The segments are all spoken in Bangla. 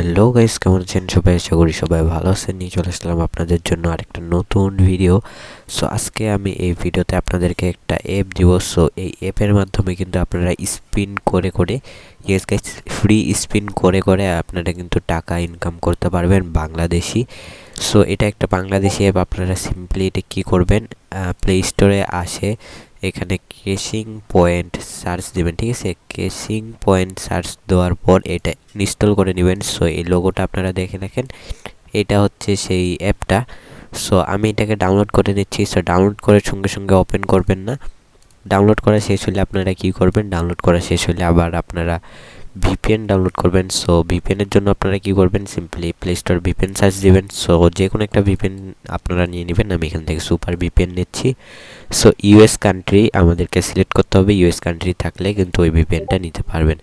হ্যালো গাইস, কেমন আছেন সবাই? আশা করি সবাই ভালো আছেন। নিয়ে চলে আসলাম আপনাদের জন্য আরেকটা নতুন ভিডিও। সো আজকে আমি এই ভিডিওতে আপনাদেরকে একটা অ্যাপ দিব। সো এই অ্যাপের মাধ্যমে কিন্তু আপনারা স্পিন করে করে, ইয়েস গাইস, ফ্রি স্পিন করে করে আপনারা কিন্তু টাকা ইনকাম করতে পারবেন বাংলাদেশি। সো এটা একটা বাংলাদেশি অ্যাপ। আপনারা সিম্পলি এটা কী করবেন, প্লে স্টোরে আসে, এখানে কেশিং পয়েন্ট সার্চ দিবেন, ঠিক আছে? কেশিং পয়েন্ট সার্চ দেওয়ার পর এটা ইনস্টল করে নেবেন। সো এই লোগোটা আপনারা দেখে রাখেন, এটা হচ্ছে সেই অ্যাপটা। সো আমি এটাকে ডাউনলোড করে নিচ্ছি। সো ডাউনলোড করে সঙ্গে সঙ্গে ওপেন করবেন না, ডাউনলোড করা শেষ হলে আপনারা কি করবেন, ডাউনলোড করা শেষ হলে আবার আপনারা ভিপিএন ডাউনলোড করবেন। সো ভিপিএনের জন্য আপনারা কি করবেন, simply play store VPN search দিবেন। সো যে কোনো একটা ভিপিএন আপনারা নিয়ে নেবেন। আমি এখান থেকে সুপার ভিপিএন নিচ্ছি। সো ইউএস কান্ট্রি আমাদেরকে সিলেক্ট করতে হবে। ইউএস কান্ট্রি থাকলে কিন্তু ওই ভিপিএনটা নিতে পারবেন।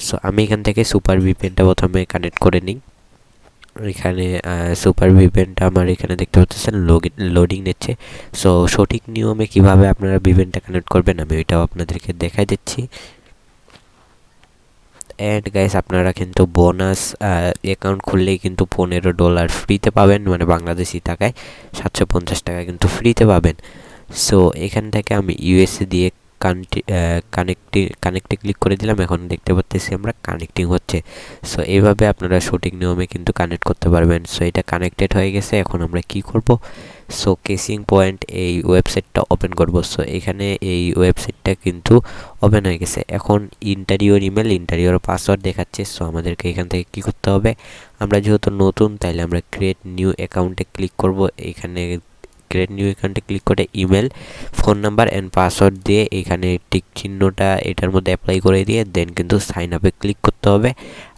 সো আমি এখান থেকে সুপার ভিপিএনটা প্রথমে কানেক্ট করে নিই। এখানে সুপার ভিপিএনটা আমার এখানে দেখতে পাচ্ছেন লোডিং নিচ্ছে। সো সঠিক নিয়মে কিভাবে আপনারা ভিপিএনটা কানেক্ট করবেন আমি ওইটাও আপনাদেরকে দেখাই দিচ্ছি। অ্যান্ড গাইস, আপনারা কিন্তু বোনাস অ্যাকাউন্ট খুললেই কিন্তু $15 ফ্রিতে পাবেন, মানে বাংলাদেশি টাকায় 750 টাকা কিন্তু ফ্রিতে পাবেন। সো এখান থেকে আমি ইউএসএ দিয়ে কানেক্টে ক্লিক করে দিলাম। এখন দেখতে পাচ্ছি আমরা কানেক্টিং হচ্ছে। সো এইভাবে আপনারা সঠিক নিয়মে কিন্তু কানেক্ট করতে পারবেন। সো এটা কানেক্টেড হয়ে গেছে। এখন আমরা কি করব, সো কেসিং পয়েন্ট এই ওয়েবসাইটটা ওপেন করব। সো এখানে এই ওয়েবসাইটটা কিন্তু ওপেন হয়ে গেছে। এখন ইন্টারিওর ইমেল, ইন্টারিওর পাসওয়ার্ড দেখাচ্ছে। সো আমাদেরকে এখান থেকে কি করতে হবে, আমরা যেহেতু নতুন তাইলে আমরা ক্রিয়েট নিউ অ্যাকাউন্টে ক্লিক করব। এখানে ক্রিয়েট নিউ অ্যাকাউন্টে ক্লিক করে email, phone number and password দিয়ে এখানে টিক চিহ্নটা এটার মধ্যে অ্যাপ্লাই করে দিয়ে দেন কিন্তু সাইন আপে ক্লিক করতে হবে।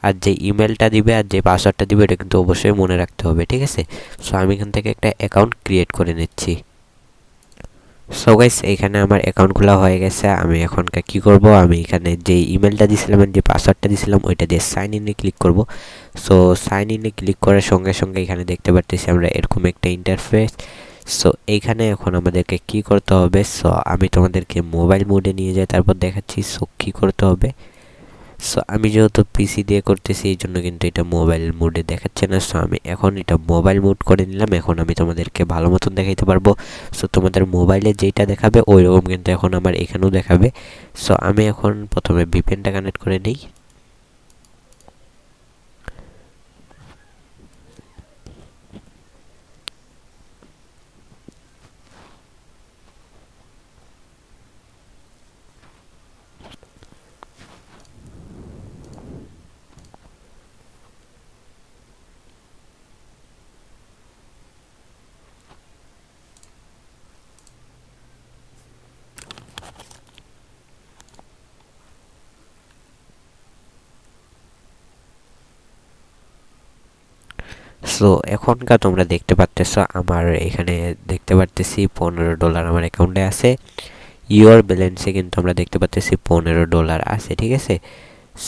আর যে ইমেলটা দিবে আর যে পাসওয়ার্ডটা দিবে এটা কিন্তু অবশ্যই মনে রাখতে হবে, ঠিক আছে? সো আমি এখান থেকে একটা অ্যাকাউন্ট ক্রিয়েট করে নিচ্ছি। সো গাইস, এইখানে আমার অ্যাকাউন্ট খোলা হয়ে গেছে। আমি এখন কি করব, আমি এখানে যে ইমেলটা দিয়েছিলাম যে পাসওয়ার্ডটা দিয়েছিলাম ওইটা দিয়ে সাইন ইনে ক্লিক করব। সো সাইন ইনে ক্লিক করার সঙ্গে সঙ্গে এখানে দেখতে পাচ্ছি আমরা এরকম একটা ইন্টারফেস। সো এইখানে এখন আমাদেরকে কি করতে হবে, সো আমি তোমাদেরকে মোবাইল মোডে নিয়ে যাই, তারপর দেখাচ্ছি সো কী করতে হবে। সো আমি যেহেতু পিসি দিয়ে করতেছি এই জন্য কিন্তু এটা মোবাইল মোডে দেখাচ্ছে না। সো আমি এখন এটা মোবাইল মোড করে নিলাম। এখন আমি তোমাদেরকে ভালো মতন দেখাইতে পারবো। সো তোমাদের মোবাইলে যেটা দেখাবে ওই রকম কিন্তু এখন আমার এখানেও দেখাবে। সো আমি এখন প্রথমে ভিপিএনটা কানেক্ট করে নিই। সো এখনকার তোমরা দেখতে পাচ্তেছো আমার এখানে দেখতে পারতেছি $15 আমার অ্যাকাউন্টে আছে। ইওর ব্যালেন্সে কিন্তু আমরা দেখতে পাচ্তেছি $15 আছে, ঠিক আছে?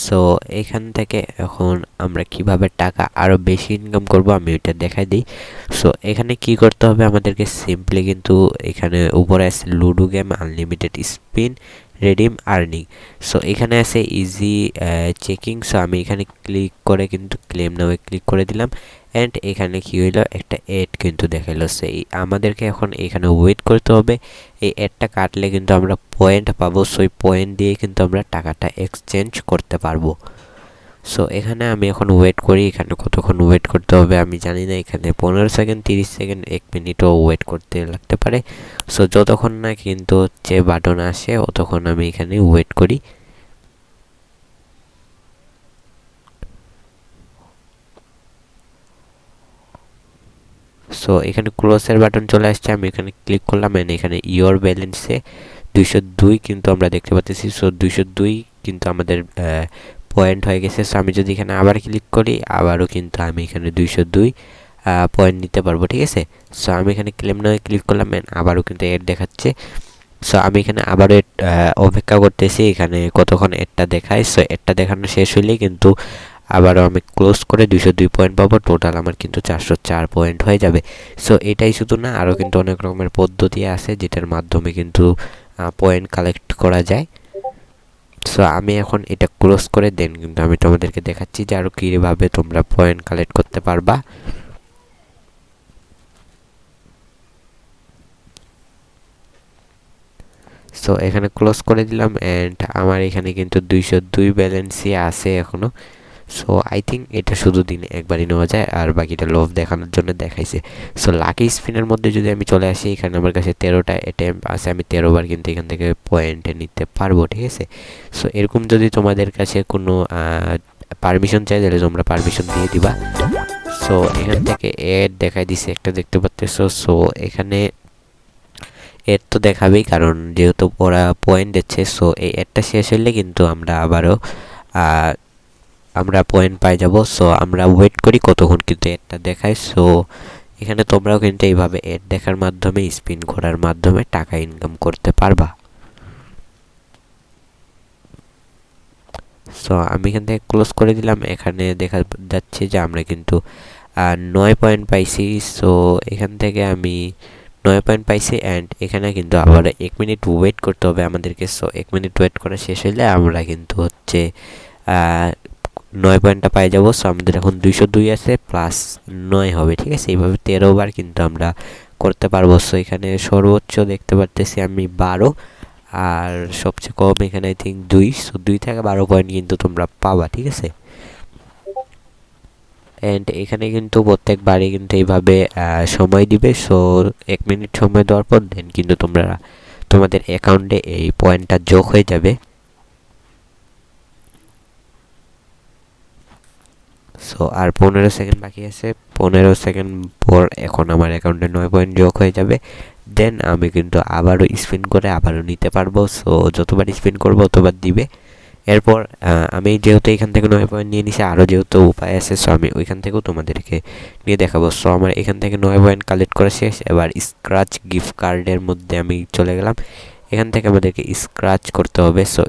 সো এখান থেকে এখন আমরা কিভাবে টাকা আরও বেশি ইনকাম করব আমি ওইটা দেখাই দিই। সো এখানে কি করতে হবে আমাদেরকে, সিম্পলি কিন্তু এখানে উপরে আছে ludo game unlimited spin redeem earning. So এখানে আছে ইজি চেকিং। সো আমি এখানে ক্লিক করে কিন্তু ক্লেম নামে ক্লিক করে দিলাম। অ্যান্ড এখানে কি হইলো, একটা এড কিন্তু দেখাইলো। সেই আমাদেরকে এখন এখানে ওয়েট করতে হবে। এই এডটা কাটলে কিন্তু আমরা পয়েন্ট পাবো। সো এই পয়েন্ট দিয়ে কিন্তু আমরা টাকাটা এক্সচেঞ্জ করতে পারবো। সো এখানে আমি এখন ওয়েট করি। এখানে কতক্ষণ ওয়েট করতে হবে আমি জানি না। এখানে 15 সেকেন্ড, 30 সেকেন্ড, 1 মিনিটও ওয়েট করতে লাগতে পারে। সো যতক্ষণ না কিন্তু যে বাটন আসে ততক্ষণ আমি এখানে ওয়েট করি। সো এখানে ক্লোজের বাটন চলে আসছে, আমি এখানে ক্লিক করলাম। এখানে ইওর ব্যালেন্সে 202 কিন্তু আমরা দেখতে পাচ্ছি। সো 202 কিন্তু আমাদের পয়েন্ট হয়ে গেছে। সো আমি যদি এখানে আবার ক্লিক করি আবারও কিন্তু আমি এখানে 202 পয়েন্ট নিতে পারবো, ঠিক আছে? সো আমি এখানে ক্লেম নামে ক্লিক করলাম, আবারও কিন্তু এড দেখাচ্ছে। সো আমি এখানে আবারও অপেক্ষা করতেছি এখানে কতক্ষণ এডটা দেখায়। সো এডটা দেখানো শেষ হলেই কিন্তু আবারও আমি ক্লোজ করে 202 পয়েন্ট পাবো। টোটাল আমার কিন্তু 404 পয়েন্ট হয়ে যাবে। সো এটাই শুধু না, আরও কিন্তু অনেক রকমের পদ্ধতি আছে যেটার মাধ্যমে কিন্তু পয়েন্ট কালেক্ট করা যায়। সো আমি এখন এটা ক্লোজ করে দেন কিন্তু আমি তোমাদেরকে দেখাচ্ছি যে আরও কীভাবে তোমরা পয়েন্ট কালেক্ট করতে পারবা। সো এখানে ক্লোজ করে দিলাম অ্যান্ড আমার এখানে কিন্তু 202 ব্যালেন্সই আছে এখনও। সো আই থিঙ্ক এটা শুধু দিনে একবারই নেওয়া যায়, আর বাকিটা লোভ দেখানোর জন্য দেখাইছে। সো লাকি স্পিনের মধ্যে যদি আমি চলে আসি, এখানে আমার কাছে 13টা অ্যাটেম্প আছে, আমি 13বার কিন্তু এখান থেকে পয়েন্ট নিতে পারবো, ঠিক আছে। সো এরকম যদি তোমাদের কাছে কোনো পারমিশন চাই তাহলে তোমরা পারমিশন দিয়ে দিবা। সো এখান থেকে এড দেখাই দিছে একটা, দেখতে পাচ্তেছো। সো এখানে এড তো দেখাবেই, কারণ যেহেতু ওরা পয়েন্ট দিচ্ছে। সো এই এডটা শেষ হলে কিন্তু আমরা আবারও আমরা পয়েন্ট পাই যাব। সো আমরা ওয়েট করি কতক্ষণ কিন্তু এডটা দেখায়। সো এখানে তোমরাও কিন্তু এইভাবে এড দেখার মাধ্যমে, স্পিন করার মাধ্যমে টাকা ইনকাম করতে পারবা। সো আমি এখান থেকে ক্লোজ করে দিলাম। এখানে দেখা যাচ্ছে যে আমরা কিন্তু 9 পয়েন্ট পাইছি। সো এখান থেকে আমি 9 পয়েন্ট পাইছি অ্যান্ড এখানে কিন্তু আবার 1 মিনিট ওয়েট করতে হবে আমাদেরকে। সো 1 মিনিট ওয়েট করা শেষ হলে আমরা কিন্তু হচ্ছে 9 পয়েন্টটা পাই যাব। সো আমাদের এখন 202 আছে, প্লাস 9 হবে, ঠিক আছে। এইভাবে 13 বার কিন্তু আমরা করতে পারবো। সো এখানে সর্বোচ্চ দেখতে পারতেছি আমি 12, আর সবচেয়ে কম এখানে আই থিঙ্ক 2। সো 2 থেকে 12 পয়েন্ট কিন্তু তোমরা পাবা, ঠিক আছে। অ্যান্ড এখানে কিন্তু প্রত্যেকবারই কিন্তু এইভাবে সময় দিবে। সো 1 মিনিট সময় দেওয়ার পর দেন কিন্তু তোমরা তোমাদের অ্যাকাউন্টে এই পয়েন্টটা যোগ হয়ে যাবে। সো আর 15 সেকেন্ড বাকি আছে। 15 সেকেন্ড পর এখন আমার অ্যাকাউন্টে 9 পয়েন্ট যোগ হয়ে যাবে। দেন আমি কিন্তু আবারও স্পিন করে আবারও নিতে পারবো। সো যতবার স্পিন করবো ততবার দিবে। এরপর আমি যেহেতু এখান থেকে 9 পয়েন্ট নিয়ে নিছি, আরও যেহেতু উপায় আছে, সো আমি ওইখান থেকেও তোমাদেরকে নিয়ে দেখাবো। সো আমার এখান থেকে 9 পয়েন্ট কালেক্ট করা শেষ। এবার স্ক্র্যাচ গিফট কার্ডের মধ্যে আমি চলে গেলাম। এখান থেকে আমাদেরকে স্ক্র্যাচ করতে হবে। সো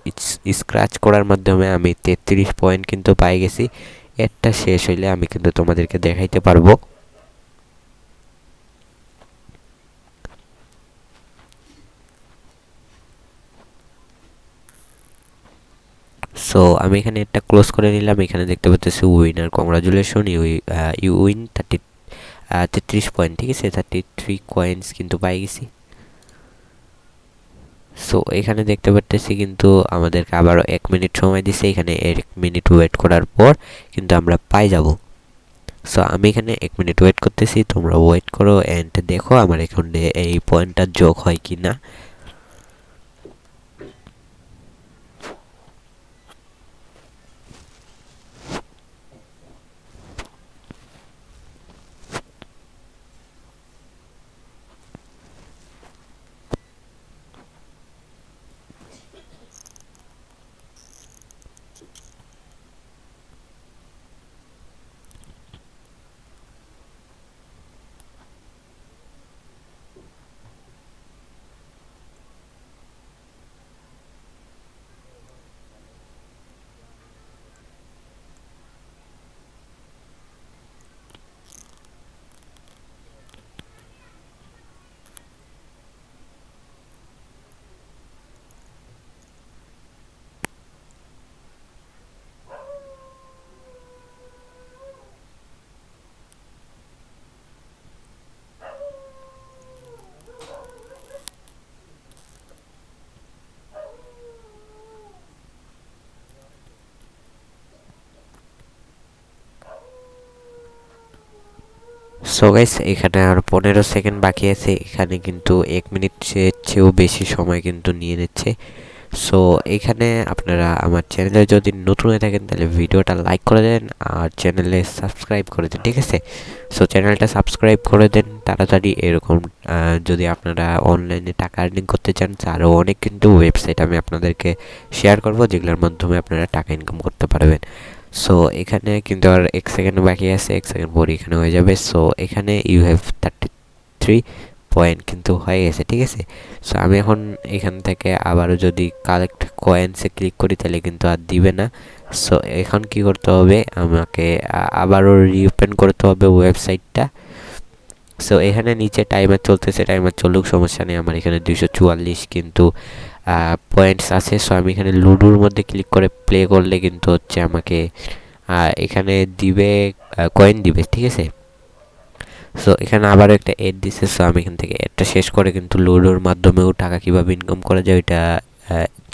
স্ক্র্যাচ করার মাধ্যমে আমি 33 পয়েন্ট কিন্তু পাই গেছি। এরটা শেষ হইলে আমি কিন্তু তোমাদেরকে দেখাইতে পারবো। সো আমি এখানে একটা ক্লোজ করে নিলাম। এখানে দেখতে পাচ্ছি winner, congratulation, you win 33 point, ঠিক আছে। 33 কয়েন্স কিন্তু পাই গেছি। সো এখানে দেখতে পাচ্ছি কিন্তু আমাদেরকে আবারও 1 মিনিট সময় দিছে। এখানে 1 মিনিট ওয়েট করার পর কিন্তু আমরা পাই যাব। সো আমি এখানে 1 মিনিট ওয়েট করতেছি, তোমরা ওয়েট করো অ্যান্ড দেখো আমার অ্যাকাউন্টে এই পয়েন্টটা যোগ হয় কি না। সো গাইস এখানে আর 15 সেকেন্ড বাকি আছে। এখানে কিন্তু 1 মিনিট চেয়েও বেশি সময় কিন্তু নিয়ে নিচ্ছে। সো এখানে আপনারা আমার চ্যানেলে যদি নতুন হয়ে থাকেন তাহলে ভিডিওটা লাইক করে দেন আর চ্যানেলে সাবস্ক্রাইব করে দেন, ঠিক আছে। সো চ্যানেলটা সাবস্ক্রাইব করে দেন তাড়াতাড়ি। এরকম যদি আপনারা অনলাইনে টাকা আর্নিং করতে চান, আরও অনেক কিন্তু ওয়েবসাইট আমি আপনাদেরকে শেয়ার করব যেগুলোর মাধ্যমে আপনারা টাকা ইনকাম করতে পারবেন। সো এখানে কিন্তু আর 1 সেকেন্ড বাকি আছে, 1 সেকেন্ড পর এখানে হয়ে যাবে। সো এখানে ইউ হ্যাভ 33 পয়েন্ট কিন্তু হয়ে গেছে, ঠিক আছে। সো আমি এখন এখান থেকে আবারও যদি কালেক্ট কয়েন্সে ক্লিক করি তাহলে কিন্তু আর দিবে না। সো এখন কি করতে হবে, আমাকে আবারও রিওপেন করতে হবে ওয়েবসাইটটা। সো এখানে নিচে টাইমার চলতেছে, টাইমার চলুক, সমস্যা নেই। আমার এখানে 244 কিন্তু পয়েন্টস আছে। সো আমি এখানে লুডোর মধ্যে ক্লিক করে প্লে করলে কিন্তু হচ্ছে আমাকে এখানে দিবে কয়েন দিবে, ঠিক আছে। সো এখানে আবারও একটা এড দিছে। সো আমি এখান থেকে এডটা শেষ করে কিন্তু লুডোর মাধ্যমেও টাকা কীভাবে ইনকাম করা যায় ওইটা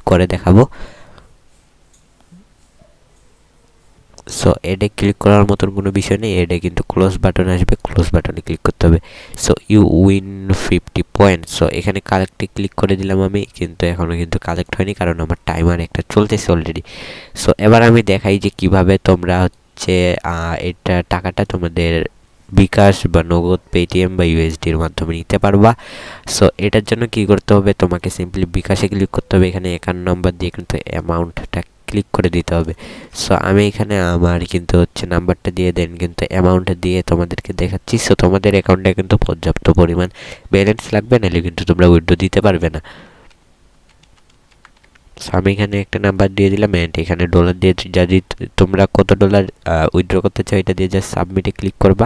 করে দেখাবো। সো এডে ক্লিক করার মতন কোনো বিষয় নেই, এডে কিন্তু ক্লোজ বাটন আসবে, ক্লোজ বাটনে ক্লিক করতে হবে। So you win 50 point. So এখানে কালেক্টে ক্লিক করে দিলাম আমি, কিন্তু এখনও কিন্তু কালেক্ট হয়নি কারণ আমার টাইমার একটা চলতেছে অলরেডি। সো এবার আমি দেখাই যে কিভাবে তোমরা হচ্ছে এটা টাকাটা তোমাদের বিকাশ বা নগদ, পেটিএম বা ইউএসডির মাধ্যমে নিতে পারবা। সো এটার জন্য কি করতে হবে, তোমাকে সিম্পলি বিকাশে ক্লিক করতে হবে, এখানে অ্যাকাউন্ট নাম্বার দিয়ে কিন্তু অ্যামাউন্টটা ক্লিক করে দিতে হবে। সো আমি এখানে আমার কিন্তু হচ্ছে নাম্বারটা দিয়ে দেন কিন্তু অ্যামাউন্টটা দিয়ে তোমাদেরকে দেখাচ্ছি। সো তোমাদের অ্যাকাউন্টে কিন্তু পর্যাপ্ত পরিমাণ ব্যালেন্স লাগবে, নাহলে কিন্তু তোমরা উইথড্র দিতে পারবে না। সো আমি এখানে একটা নাম্বার দিয়ে দিলাম, অ্যান্ড এখানে ডলার দিয়ে যদি তোমরা কত ডলার উইথড্র করতে চাও এটা দিয়ে জাস্ট সাবমিটে ক্লিক করবা।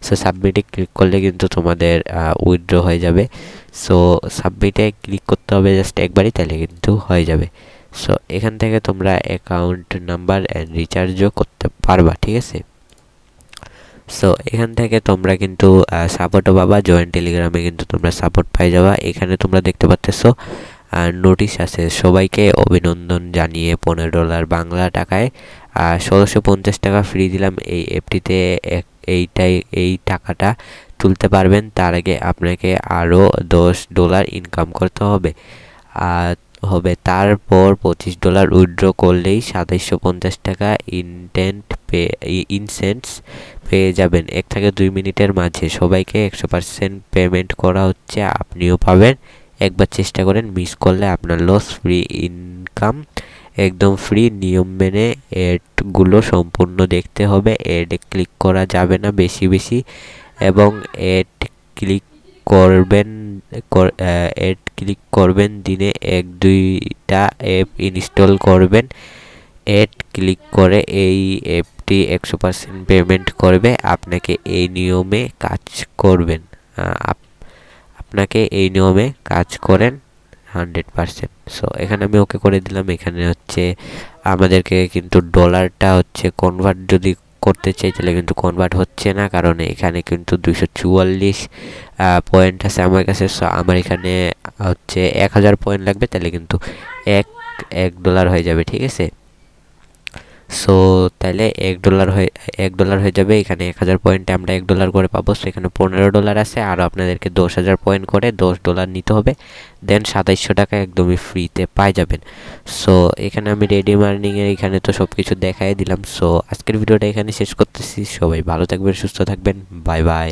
সো সাবমিটে ক্লিক করলে কিন্তু তোমাদের উইথড্র হয়ে যাবে। সো সাবমিটে ক্লিক করতে হবে জাস্ট একবারই, তাহলে কিন্তু হয়ে যাবে। সো এখান থেকে তোমরা অ্যাকাউন্ট নাম্বার অ্যান্ড রিচার্জও করতে পারবা, ঠিক আছে। সো এখান থেকে তোমরা কিন্তু সাপোর্টও পাবা, জয়েন্ট টেলিগ্রামে কিন্তু তোমরা সাপোর্ট পাই যাবা। এখানে তোমরা দেখতে পাচ্তেছো নোটিশ আছে, সবাইকে অভিনন্দন জানিয়ে $15 বাংলা টাকায় 1650 টাকা ফ্রি দিলাম এই অ্যাপটিতে। এই টাকাটা তুলতে পারবেন, তার আগে আপনাকে আরও $10 ইনকাম করতে হবে। তারপর $25 উইথড্র করলেই 2750 টাকা ইনসেন্টস পেয়ে যাবেন। 1 থেকে 2 মিনিটের মাঝে সবাইকে 100% পেমেন্ট করা হচ্ছে, আপনিও পাবেন। একবার চেষ্টা করেন, মিস করলে আপনার লস। ফ্রি ইনকাম একদম ফ্রি, নিয়ম মেনে এডগুলো সম্পূর্ণ দেখতে হবে। এডে ক্লিক করা যাবে না বেশি বেশি, এবং এড ক্লিক করবেন দিনে 1-2টা অ্যাপ ইনস্টল করবেন। এড ক্লিক করে এই অ্যাপটি 100% পেমেন্ট করবে, আপনাকে এই নিয়মে কাজ করবেন। আপনাকে এই নিয়মে কাজ করেন 100%। সো এখানে আমি ওকে করে দিলাম। এখানে হচ্ছে আমাদেরকে কিন্তু ডলারটা হচ্ছে কনভার্ট যদি করতে চাই তাহলে কিন্তু কনভার্ট হচ্ছে না, কারণ এখানে কিন্তু 244 পয়েন্ট আছে আমার কাছে। সো আমার এখানে হচ্ছে 1000 পয়েন্ট লাগবে, তাহলে কিন্তু $1 হয়ে যাবে, ঠিক আছে। সো তাহলে $1 হয়ে যাবে। এখানে 1000 পয়েন্টে আমরা $1 করে পাবো। সো এখানে $15 আছে, আরও আপনাদেরকে 10,000 পয়েন্ট করে $10 নিতে হবে, দেন 2700 টাকা একদমই ফ্রিতে পাই যাবেন। সো এখানে আমি রেডি মার্নিংয়ের এখানে তো সব কিছু দেখাই দিলাম। সো আজকের ভিডিওটা এখানে শেষ করতেছি। সবাই ভালো থাকবেন, সুস্থ থাকবেন, বাই বাই।